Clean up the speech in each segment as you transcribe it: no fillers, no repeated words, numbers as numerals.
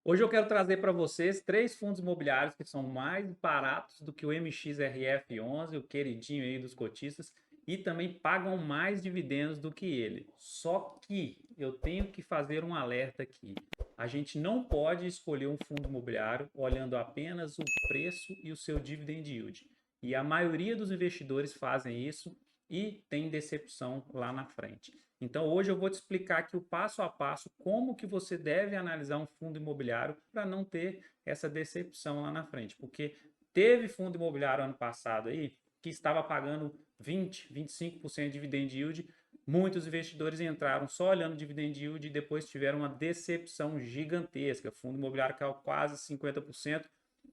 Hoje eu quero trazer para vocês três fundos imobiliários que são mais baratos do que o MXRF11, o queridinho aí dos cotistas, e também pagam mais dividendos do que ele. Só que eu tenho que fazer um alerta aqui. A gente não pode escolher um fundo imobiliário olhando apenas o preço e o seu dividend yield. E a maioria dos investidores fazem isso e tem decepção lá na frente. Então hoje eu vou te explicar aqui o passo a passo como que você deve analisar um fundo imobiliário para não ter essa decepção lá na frente, porque teve fundo imobiliário ano passado aí que estava pagando 20, 25% de dividend yield. Muitos investidores entraram só olhando dividend yield e depois tiveram uma decepção gigantesca. O fundo imobiliário caiu quase 50%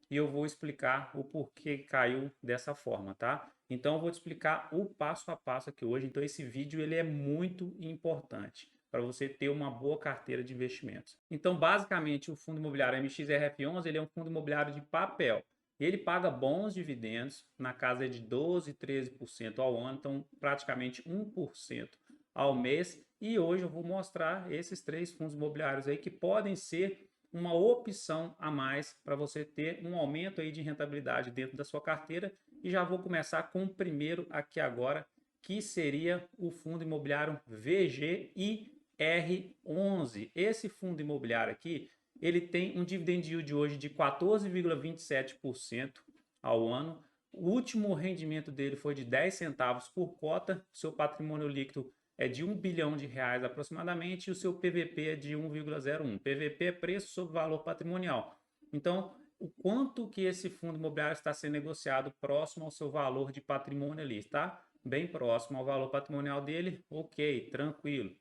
e eu vou explicar o porquê caiu dessa forma, tá? Então eu vou te explicar o passo a passo aqui hoje. Então esse vídeo ele é muito importante para você ter uma boa carteira de investimentos. Então basicamente o fundo imobiliário MXRF11 ele é um fundo imobiliário de papel. Ele paga bons dividendos na casa de 12, 13% ao ano, então praticamente 1% ao mês. E hoje eu vou mostrar esses três fundos imobiliários aí que podem ser uma opção a mais para você ter um aumento aí de rentabilidade dentro da sua carteira. E já vou começar com o primeiro aqui agora, que seria o fundo imobiliário VGIR11. Esse fundo imobiliário aqui, ele tem um dividend yield hoje de 14,27% ao ano. O último rendimento dele foi de 10 centavos por cota. Seu patrimônio líquido é de R$ 1 bilhão aproximadamente e o seu PVP é de 1,01. PVP é preço sobre valor patrimonial. Então, o quanto que esse fundo imobiliário está sendo negociado próximo ao seu valor de patrimônio ali, está bem próximo ao valor patrimonial dele, ok, tranquilo.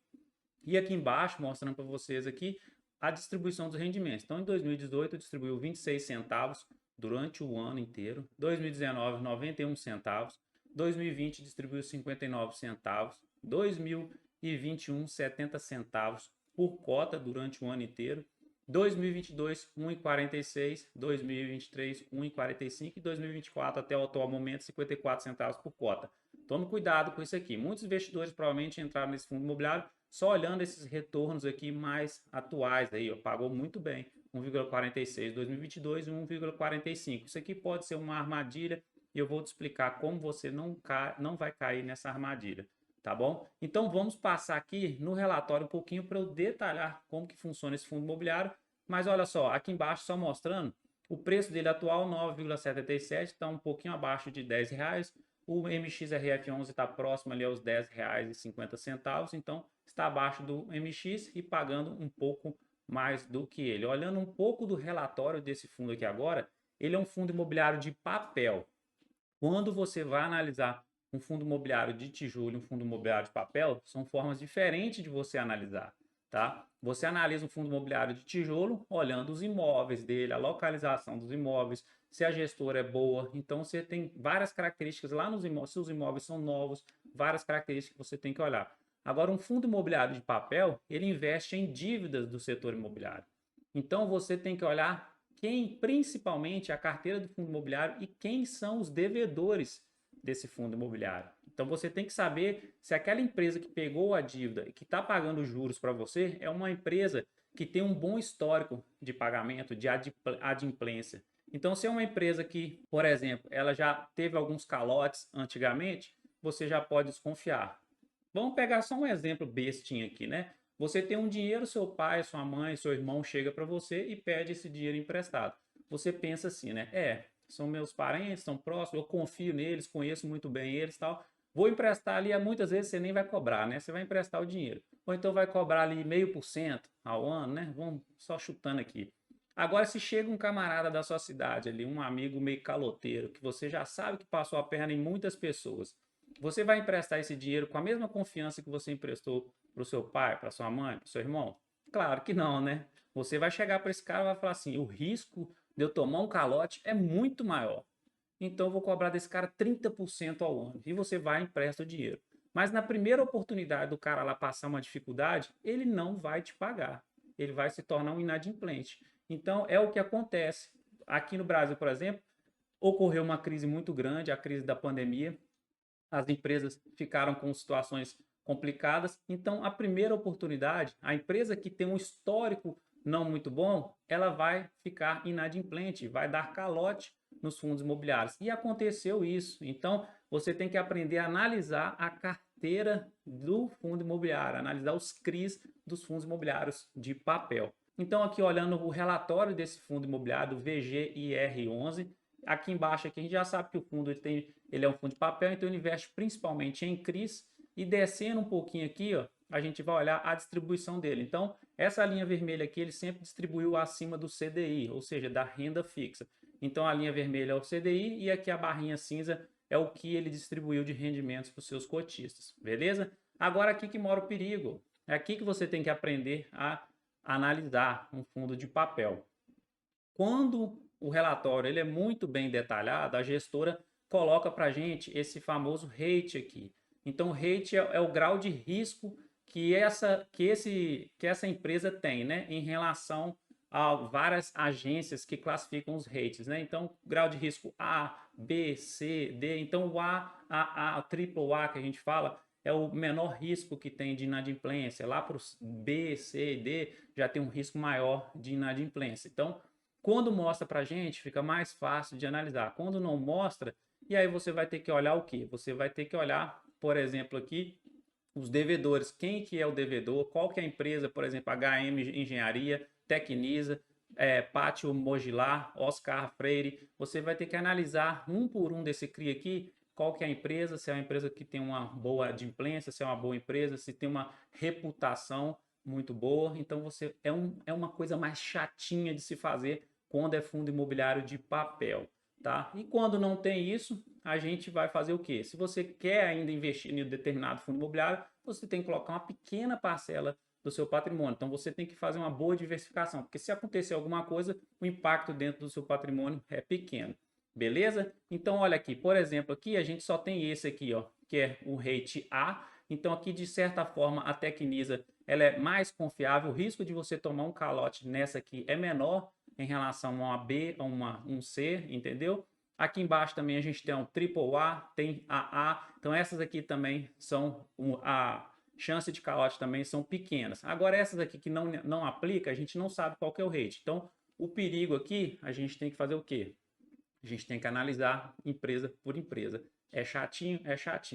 E aqui embaixo, mostrando para vocês aqui a distribuição dos rendimentos. Então, em 2018, distribuiu 26 centavos durante o ano inteiro. 2019, 91 centavos. 2020, distribuiu 59 centavos. 2021, 70 centavos por cota durante o ano inteiro. 2022, 1,46. 2023, 1,45. E 2024, até o atual momento, 54 centavos por cota. Tome cuidado com isso aqui. Muitos investidores provavelmente entraram nesse fundo imobiliário só olhando esses retornos aqui mais atuais, aí, ó, pagou muito bem, 1,46 em 2022 e 1,45. Isso aqui pode ser uma armadilha e eu vou te explicar como você não vai cair nessa armadilha, tá bom? Então vamos passar aqui no relatório um pouquinho para eu detalhar como que funciona esse fundo imobiliário, mas olha só, aqui embaixo só mostrando o preço dele atual, 9,77, está um pouquinho abaixo de R$ 10. O MXRF11 está próximo ali aos R$ 10,50, então está abaixo do MX e pagando um pouco mais do que ele. Olhando um pouco do relatório desse fundo aqui agora, ele é um fundo imobiliário de papel. Quando você vai analisar um fundo imobiliário de tijolo e um fundo imobiliário de papel, são formas diferentes de você analisar, tá? Você analisa um fundo imobiliário de tijolo olhando os imóveis dele, a localização dos imóveis, se a gestora é boa. Então você tem várias características lá nos imóveis, se os imóveis são novos, várias características que você tem que olhar. Agora, um fundo imobiliário de papel, ele investe em dívidas do setor imobiliário. Então você tem que olhar quem, principalmente, a carteira do fundo imobiliário e quem são os devedores desse fundo imobiliário. Então você tem que saber se aquela empresa que pegou a dívida e que está pagando juros para você é uma empresa que tem um bom histórico de pagamento, de adimplência. Então, se é uma empresa que, por exemplo, ela já teve alguns calotes antigamente, você já pode desconfiar. Vamos pegar só um exemplo bestinho aqui, né? Você tem um dinheiro, seu pai, sua mãe, seu irmão chega para você e pede esse dinheiro emprestado. Você pensa assim, né? São meus parentes, são próximos, eu confio neles, conheço muito bem eles, tal. Vou emprestar ali, muitas vezes você nem vai cobrar, né? Você vai emprestar o dinheiro. Ou então vai cobrar ali 0,5% ao ano, né? Vamos só chutando aqui. Agora, se chega um camarada da sua cidade ali, um amigo meio caloteiro, que você já sabe que passou a perna em muitas pessoas, você vai emprestar esse dinheiro com a mesma confiança que você emprestou para o seu pai, para sua mãe, para o seu irmão? Claro que não, né? Você vai chegar para esse cara e vai falar assim: o risco de eu tomar um calote é muito maior. Então eu vou cobrar desse cara 30% ao ano. E você vai e empresta o dinheiro. Mas na primeira oportunidade do cara lá passar uma dificuldade, ele não vai te pagar. Ele vai se tornar um inadimplente. Então é o que acontece. Aqui no Brasil, por exemplo, ocorreu uma crise muito grande, a crise da pandemia. As empresas ficaram com situações complicadas. Então, a primeira oportunidade, a empresa que tem um histórico não muito bom, ela vai ficar inadimplente, vai dar calote nos fundos imobiliários. E aconteceu isso. Então, você tem que aprender a analisar a carteira do fundo imobiliário, analisar os CRIs dos fundos imobiliários de papel. Então, aqui olhando o relatório desse fundo imobiliário, do VGIR11, aqui embaixo aqui, a gente já sabe que o fundo ele é um fundo de papel, então ele investe principalmente em CRIs. E descendo um pouquinho aqui, ó, a gente vai olhar a distribuição dele. Então, essa linha vermelha aqui, ele sempre distribuiu acima do CDI, ou seja, da renda fixa. Então, a linha vermelha é o CDI e aqui a barrinha cinza é o que ele distribuiu de rendimentos para os seus cotistas, beleza? Agora aqui que mora o perigo. É aqui que você tem que aprender a analisar um fundo de papel. Quando o relatório ele é muito bem detalhado, a gestora coloca para a gente esse famoso rate aqui. Então, o rate é o grau de risco que essa empresa tem, né, em relação a várias agências que classificam os rates, né? Então, grau de risco A, B, C, D. Então, o triple A que a gente fala é o menor risco que tem de inadimplência. Lá para os B, C e D já tem um risco maior de inadimplência. Então, quando mostra para a gente, fica mais fácil de analisar. Quando não mostra, e aí você vai ter que olhar o quê? Você vai ter que olhar, por exemplo, aqui, os devedores. Quem que é o devedor? Qual que é a empresa? Por exemplo, HM Engenharia, Tecnisa, Pátio Mogilar, Oscar Freire. Você vai ter que analisar um por um desse CRI aqui, qual que é a empresa, se é uma empresa que tem uma boa adimplência, se é uma boa empresa, se tem uma reputação muito boa. Então, é uma coisa mais chatinha de se fazer quando é fundo imobiliário de papel, tá? E quando não tem isso, a gente vai fazer o quê? Se você quer ainda investir em um determinado fundo imobiliário, você tem que colocar uma pequena parcela do seu patrimônio. Então você tem que fazer uma boa diversificação, porque se acontecer alguma coisa, o impacto dentro do seu patrimônio é pequeno. Beleza? Então olha aqui, por exemplo, aqui a gente só tem esse aqui, ó, que é o rate A. Então aqui de certa forma a Tecnisa ela é mais confiável, o risco de você tomar um calote nessa aqui é menor em relação a uma B, a um C, entendeu? Aqui embaixo também a gente tem um AAA, tem AA, então essas aqui também são a chance de calote também são pequenas. Agora essas aqui que não aplica, a gente não sabe qual que é o rate. Então o perigo aqui, a gente tem que fazer o quê? A gente tem que analisar empresa por empresa. É chatinho,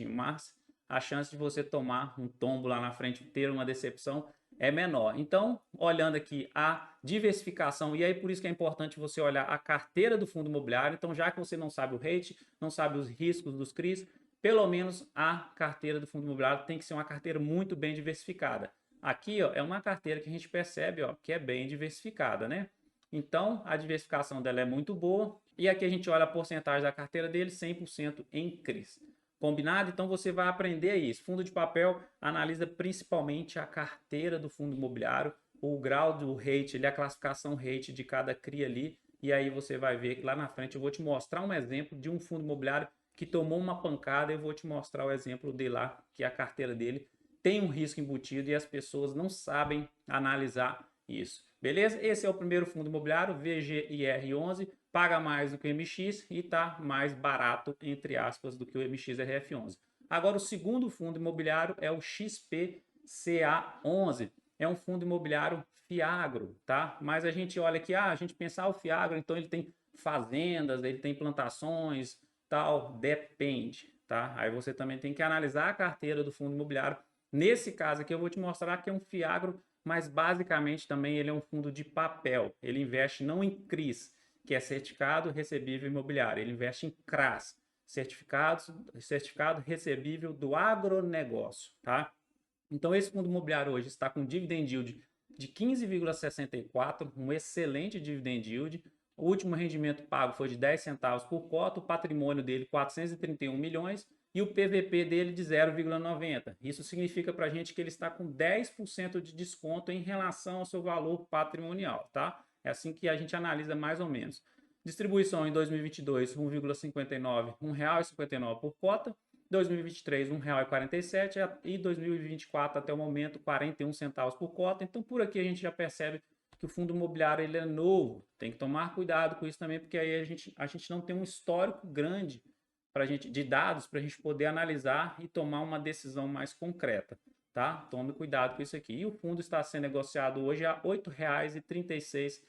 mas a chance de você tomar um tombo lá na frente, ter uma decepção, é menor. Então, olhando aqui a diversificação, e aí por isso que é importante você olhar a carteira do fundo imobiliário. Então, já que você não sabe o rate, não sabe os riscos dos CRIs, pelo menos a carteira do fundo imobiliário tem que ser uma carteira muito bem diversificada. Aqui ó, é uma carteira que a gente percebe ó, que é bem diversificada, né? Então, a diversificação dela é muito boa. E aqui a gente olha a porcentagem da carteira dele, 100% em CRIs. Combinado? Então você vai aprender isso. Fundo de papel analisa principalmente a carteira do fundo imobiliário, o grau do rate, a classificação rate de cada CRI ali. E aí você vai ver que lá na frente eu vou te mostrar um exemplo de um fundo imobiliário que tomou uma pancada. Eu vou te mostrar o exemplo de lá, que a carteira dele tem um risco embutido e as pessoas não sabem analisar isso. Beleza? Esse é o primeiro fundo imobiliário, VGIR11, paga mais do que o MX e está mais barato, entre aspas, do que o MXRF11. Agora, o segundo fundo imobiliário é o XPCA11. É um fundo imobiliário Fiagro, tá? Mas a gente olha aqui, a gente pensa, o Fiagro, então ele tem fazendas, ele tem plantações, tal, depende, tá? Aí você também tem que analisar a carteira do fundo imobiliário. Nesse caso aqui eu vou te mostrar que é um Fiagro, mas basicamente também ele é um fundo de papel. Ele investe não em CRIs, que é certificado recebível imobiliário, ele investe em CRAS, certificado recebível do agronegócio, tá? Então esse fundo imobiliário hoje está com dividend yield de 15,64, um excelente dividend yield. O último rendimento pago foi de 10 centavos por cota, o patrimônio dele 431 milhões e o PVP dele de 0,90. Isso significa para a gente que ele está com 10% de desconto em relação ao seu valor patrimonial, tá? É assim que a gente analisa mais ou menos. Distribuição em 2022, 1,59, R$ 1,59 por cota. 2023, R$ 1,47 e 2024 até o momento 41 centavos por cota. Então por aqui a gente já percebe que o fundo imobiliário ele é novo. Tem que tomar cuidado com isso também, porque aí a gente não tem um histórico grande de dados para a gente poder analisar e tomar uma decisão mais concreta. tá? Tome cuidado com isso aqui. E o fundo está sendo negociado hoje a R$ 8,36.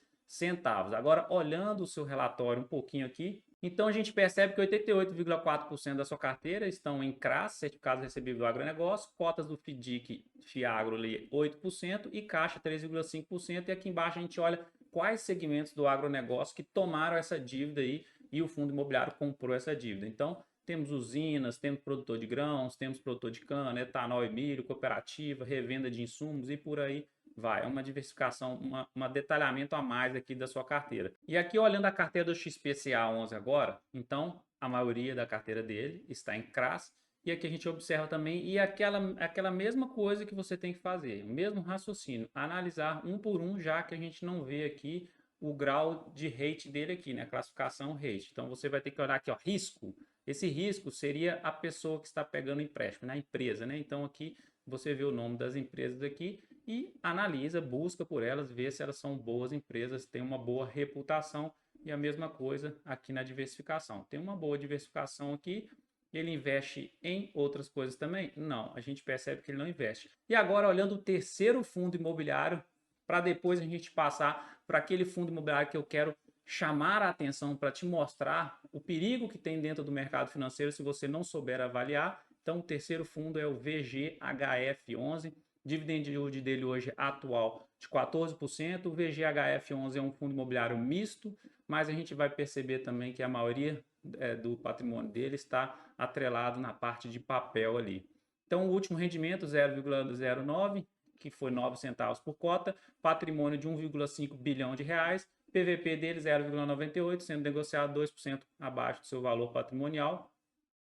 Agora, olhando o seu relatório um pouquinho aqui, então a gente percebe que 88,4% da sua carteira estão em CRAS, Certificados Recebíveis do Agronegócio, cotas do FDIC, FIAGRO ali 8% e Caixa 3,5%. E aqui embaixo a gente olha quais segmentos do agronegócio que tomaram essa dívida aí e o fundo imobiliário comprou essa dívida. Então, temos usinas, temos produtor de grãos, temos produtor de cana, etanol e milho, cooperativa, revenda de insumos e por aí vai. É uma diversificação, um detalhamento a mais aqui da sua carteira. E aqui olhando a carteira do XPCA 11 agora, então a maioria da carteira dele está em CRAS. E aqui a gente observa também, e aquela mesma coisa que você tem que fazer, o mesmo raciocínio, analisar um por um, já que a gente não vê aqui o grau de rate dele aqui, né? Classificação rate. Então você vai ter que olhar aqui, ó, risco. Esse risco seria a pessoa que está pegando empréstimo, né? A empresa, né? Então aqui você vê o nome das empresas aqui e analisa, busca por elas, vê se elas são boas empresas, têm uma boa reputação. E a mesma coisa aqui na diversificação. Tem uma boa diversificação aqui. Ele investe em outras coisas também? Não, a gente percebe que ele não investe. E agora olhando o terceiro fundo imobiliário, para depois a gente passar para aquele fundo imobiliário que eu quero chamar a atenção para te mostrar o perigo que tem dentro do mercado financeiro se você não souber avaliar. Então, o terceiro fundo é o VGHF11, dividend yield dele hoje atual de 14%. O VGHF11 é um fundo imobiliário misto, mas a gente vai perceber também que a maioria do patrimônio dele está atrelado na parte de papel ali. Então, o último rendimento, 0,09, que foi 9 centavos por cota, patrimônio de 1,5 bilhão de reais, PVP dele 0,98, sendo negociado 2% abaixo do seu valor patrimonial.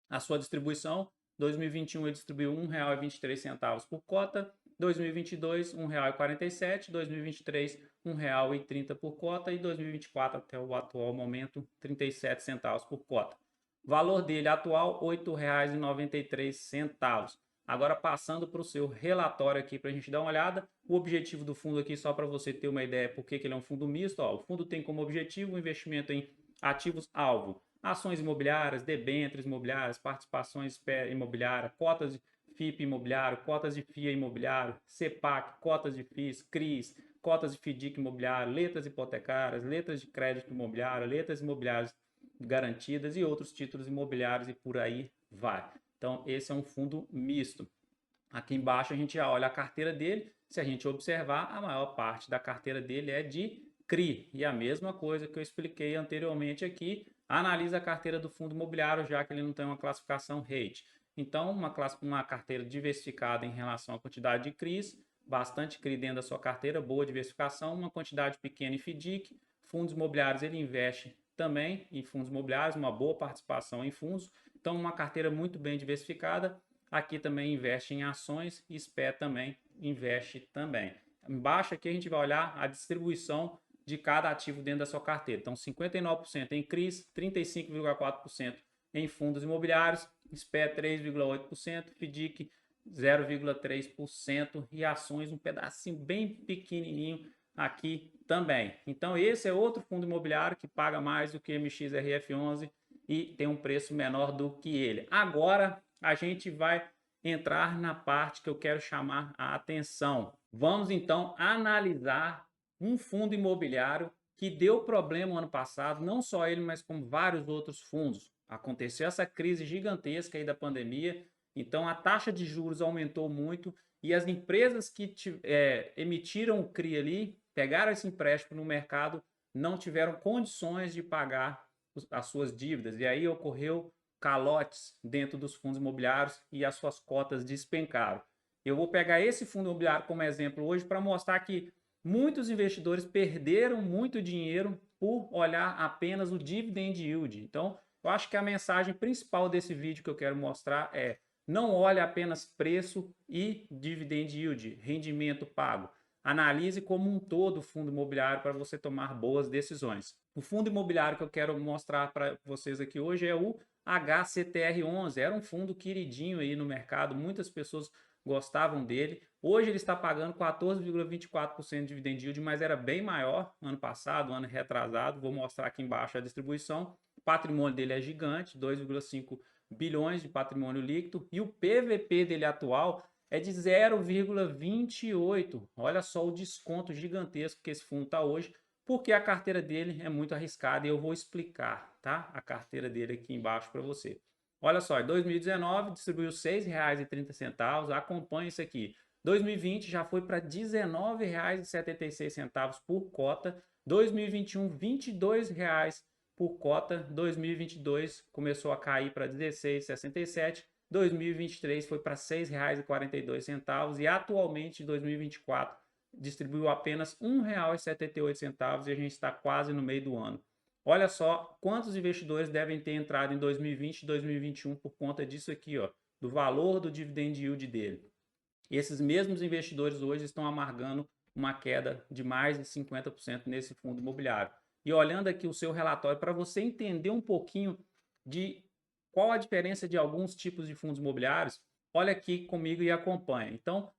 A sua distribuição, 2021 ele distribuiu R$ 1,23 por cota, 2022 R$ 1,47, 2023 R$ 1,30 por cota e 2024 até o atual momento R$ 37 centavos por cota. Valor dele atual R$ 8,93. Agora passando para o seu relatório aqui para a gente dar uma olhada, o objetivo do fundo aqui só para você ter uma ideia por que ele é um fundo misto, ó, o fundo tem como objetivo o investimento em ativos-alvo, ações imobiliárias, debêntures imobiliárias, participações imobiliárias, cotas de FIP imobiliário, cotas de FIA imobiliário, CEPAC, cotas de FIIs, CRIs, cotas de FDIC imobiliário, letras hipotecárias, letras de crédito imobiliário, letras imobiliárias garantidas e outros títulos imobiliários e por aí vai. Então, esse é um fundo misto. Aqui embaixo a gente já olha a carteira dele. Se a gente observar, a maior parte da carteira dele é de CRI. E a mesma coisa que eu expliquei anteriormente aqui, analisa a carteira do fundo imobiliário, já que ele não tem uma classificação rate. Então, uma carteira diversificada em relação à quantidade de CRIs, bastante CRI dentro da sua carteira, boa diversificação, uma quantidade pequena em FDIC. Fundos imobiliários ele investe também em fundos imobiliários, uma boa participação em fundos. Então, uma carteira muito bem diversificada. Aqui também investe em ações e SPE também investe também. Embaixo aqui a gente vai olhar a distribuição de cada ativo dentro da sua carteira. Então, 59% em CRIs, 35,4% em fundos imobiliários, SPE 3,8%, FDIC 0,3% e ações um pedacinho bem pequenininho aqui também. Então, esse é outro fundo imobiliário que paga mais do que o MXRF11 e tem um preço menor do que ele. Agora, a gente vai entrar na parte que eu quero chamar a atenção. Vamos, então, analisar um fundo imobiliário que deu problema ano passado, não só ele, mas como vários outros fundos. Aconteceu essa crise gigantesca aí da pandemia, então a taxa de juros aumentou muito e as empresas que emitiram o CRI ali, pegaram esse empréstimo no mercado, não tiveram condições de pagar as suas dívidas. E aí ocorreu calotes dentro dos fundos imobiliários e as suas cotas despencaram. Eu vou pegar esse fundo imobiliário como exemplo hoje para mostrar que muitos investidores perderam muito dinheiro por olhar apenas o dividend yield. Então, eu acho que a mensagem principal desse vídeo que eu quero mostrar é: não olhe apenas preço e dividend yield, rendimento pago. Analise como um todo o fundo imobiliário para você tomar boas decisões. O fundo imobiliário que eu quero mostrar para vocês aqui hoje é o HCTR11. Era um fundo queridinho aí no mercado, muitas pessoas gostavam dele. Hoje ele está pagando 14,24% de dividend yield, mas era bem maior ano passado, ano retrasado. Vou mostrar aqui embaixo a distribuição. O patrimônio dele é gigante, 2,5 bilhões de patrimônio líquido, e o PVP dele atual é de 0,28. Olha só o desconto gigantesco que esse fundo está hoje, porque a carteira dele é muito arriscada e eu vou explicar, tá? A carteira dele aqui embaixo para você. Olha só, em 2019 distribuiu R$ 6,30, acompanha isso aqui. 2020 já foi para R$ 19,76 por cota. 2021, R$ 22,00 por cota. 2022 começou a cair para R$ 16,67. 2023 foi para R$ 6,42 e atualmente em 2024 distribuiu apenas R$ 1,78 e a gente está quase no meio do ano. Olha só quantos investidores devem ter entrado em 2020 e 2021 por conta disso aqui, ó, do valor do dividend yield dele. E esses mesmos investidores hoje estão amargando uma queda de mais de 50% nesse fundo imobiliário. E olhando aqui o seu relatório, para você entender um pouquinho de qual a diferença de alguns tipos de fundos imobiliários, olha aqui comigo e acompanha. Então,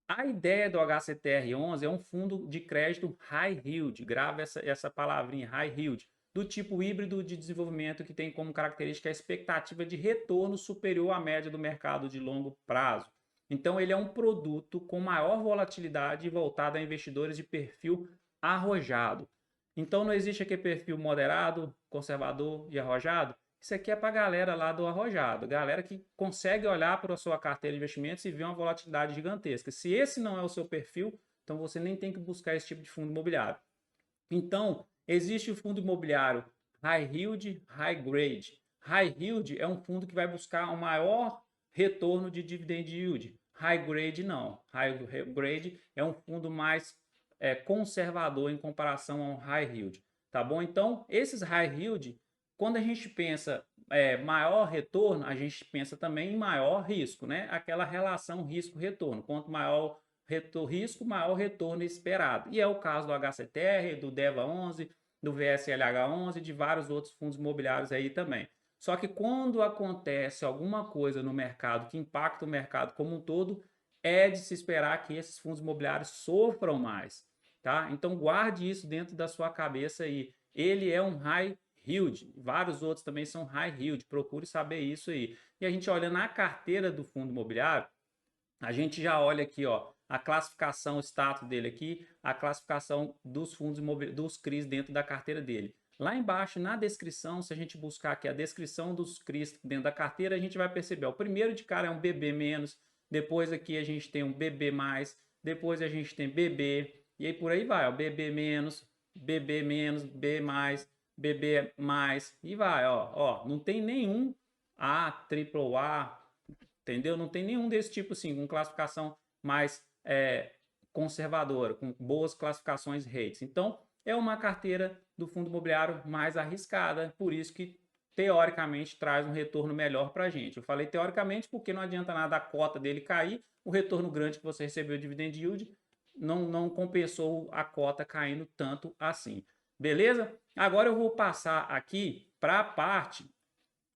a ideia do HCTR11 é um fundo de crédito high yield, grava essa palavrinha, high yield, do tipo híbrido de desenvolvimento que tem como característica a expectativa de retorno superior à média do mercado de longo prazo. Então, ele é um produto com maior volatilidade e voltado a investidores de perfil arrojado. Então, não existe aqui perfil moderado, conservador e arrojado. Isso aqui é para a galera lá do arrojado, galera que consegue olhar para a sua carteira de investimentos e ver uma volatilidade gigantesca. Se esse não é o seu perfil, então você nem tem que buscar esse tipo de fundo imobiliário. Então, existe o fundo imobiliário High Yield, High Grade. High Yield é um fundo que vai buscar um maior retorno de dividend yield. High Grade não. High Grade é um fundo mais conservador em comparação ao High Yield. Tá bom? Então, esses High Yield, quando a gente pensa maior retorno, a gente pensa também em maior risco, né? Aquela relação risco-retorno. Quanto maior risco, maior retorno esperado. E é o caso do HCTR, do DEVA11, do VSLH11 e de vários outros fundos imobiliários aí também. Só que quando acontece alguma coisa no mercado que impacta o mercado como um todo, é de se esperar que esses fundos imobiliários sofram mais, tá? Então guarde isso dentro da sua cabeça aí. Ele é um high yield, vários outros também são high yield, procure saber isso aí. E a gente olha na carteira do fundo imobiliário, a gente já olha aqui, ó, a classificação, o status dele aqui, a classificação dos fundos imobiliários, dos CRIs dentro da carteira dele. Lá embaixo, na descrição, se a gente buscar aqui a descrição dos CRIs dentro da carteira, a gente vai perceber, ó, o primeiro de cara é um BB-, depois aqui a gente tem um BB+, depois a gente tem BB, e aí por aí vai, ó, BB-, BB-, B+, BB+, e vai, ó, não tem nenhum A, AAA, entendeu? Não tem nenhum desse tipo assim, com classificação mais conservadora, com boas classificações rates. Então, é uma carteira do fundo imobiliário mais arriscada, por isso que teoricamente traz um retorno melhor para a gente. Eu falei teoricamente porque não adianta nada a cota dele cair, o retorno grande que você recebeu de dividend yield não compensou a cota caindo tanto assim. Beleza? Agora eu vou passar aqui para a parte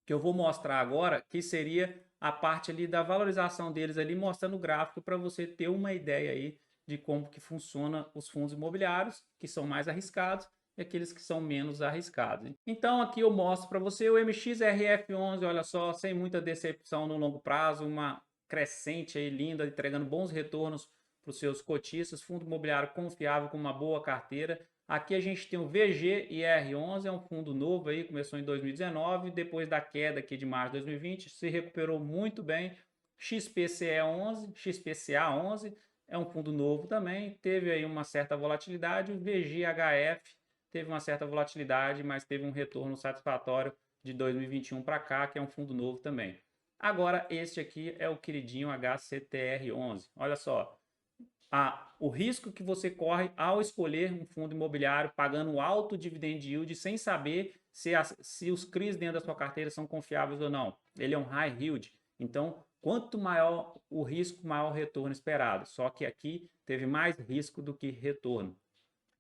que eu vou mostrar agora, que seria a parte ali da valorização deles ali, mostrando o gráfico para você ter uma ideia aí de como que funciona os fundos imobiliários, que são mais arriscados, e aqueles que são menos arriscados. Então aqui eu mostro para você o MXRF11, olha só, sem muita decepção no longo prazo, uma crescente aí linda, entregando bons retornos para os seus cotistas, fundo imobiliário confiável com uma boa carteira. Aqui a gente tem o VGIR11, é um fundo novo aí, começou em 2019, depois da queda aqui de março de 2020, se recuperou muito bem. XPCA11 é um fundo novo também, teve aí uma certa volatilidade. O VGHF teve uma certa volatilidade, mas teve um retorno satisfatório de 2021 para cá, que é um fundo novo também. Agora, este aqui é o queridinho HCTR11. Olha só, o risco que você corre ao escolher um fundo imobiliário pagando alto dividend yield sem saber se os CRIs dentro da sua carteira são confiáveis ou não. Ele é um high yield. Então, quanto maior o risco, maior o retorno esperado. Só que aqui teve mais risco do que retorno.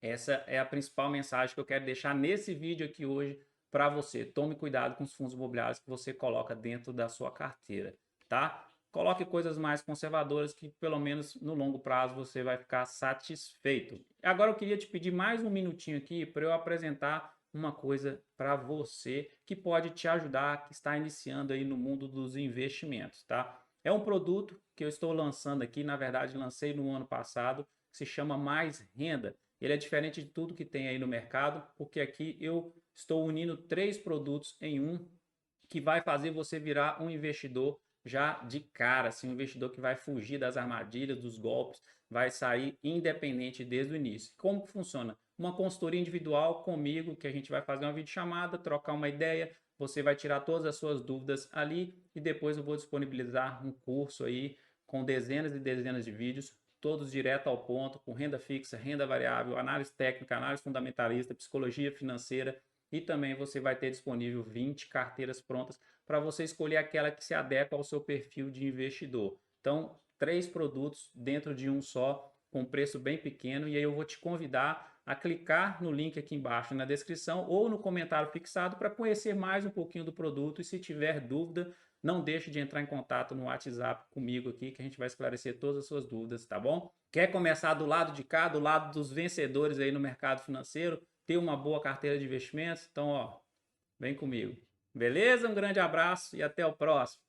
Essa é a principal mensagem que eu quero deixar nesse vídeo aqui hoje para você. Tome cuidado com os fundos imobiliários que você coloca dentro da sua carteira, tá? Coloque coisas mais conservadoras que pelo menos no longo prazo você vai ficar satisfeito. Agora eu queria te pedir mais um minutinho aqui para eu apresentar uma coisa para você que pode te ajudar, que está iniciando aí no mundo dos investimentos, tá? É um produto que eu estou lançando aqui, na verdade lancei no ano passado, que se chama Mais Renda. Ele é diferente de tudo que tem aí no mercado, porque aqui eu estou unindo 3 produtos em um, que vai fazer você virar um investidor já de cara, assim, um investidor que vai fugir das armadilhas, dos golpes, vai sair independente desde o início. Como que funciona? Uma consultoria individual comigo, que a gente vai fazer uma videochamada, trocar uma ideia, você vai tirar todas as suas dúvidas ali e depois eu vou disponibilizar um curso aí com dezenas e dezenas de vídeos, todos direto ao ponto, com renda fixa, renda variável, análise técnica, análise fundamentalista, psicologia financeira, e também você vai ter disponível 20 carteiras prontas para você escolher aquela que se adequa ao seu perfil de investidor. Então, 3 produtos dentro de um só, com preço bem pequeno, e aí eu vou te convidar a clicar no link aqui embaixo na descrição ou no comentário fixado para conhecer mais um pouquinho do produto, e se tiver dúvida, não deixe de entrar em contato no WhatsApp comigo aqui, que a gente vai esclarecer todas as suas dúvidas, tá bom? Quer começar do lado de cá, do lado dos vencedores aí no mercado financeiro, ter uma boa carteira de investimentos? Então, ó, vem comigo. Beleza? Um grande abraço e até o próximo.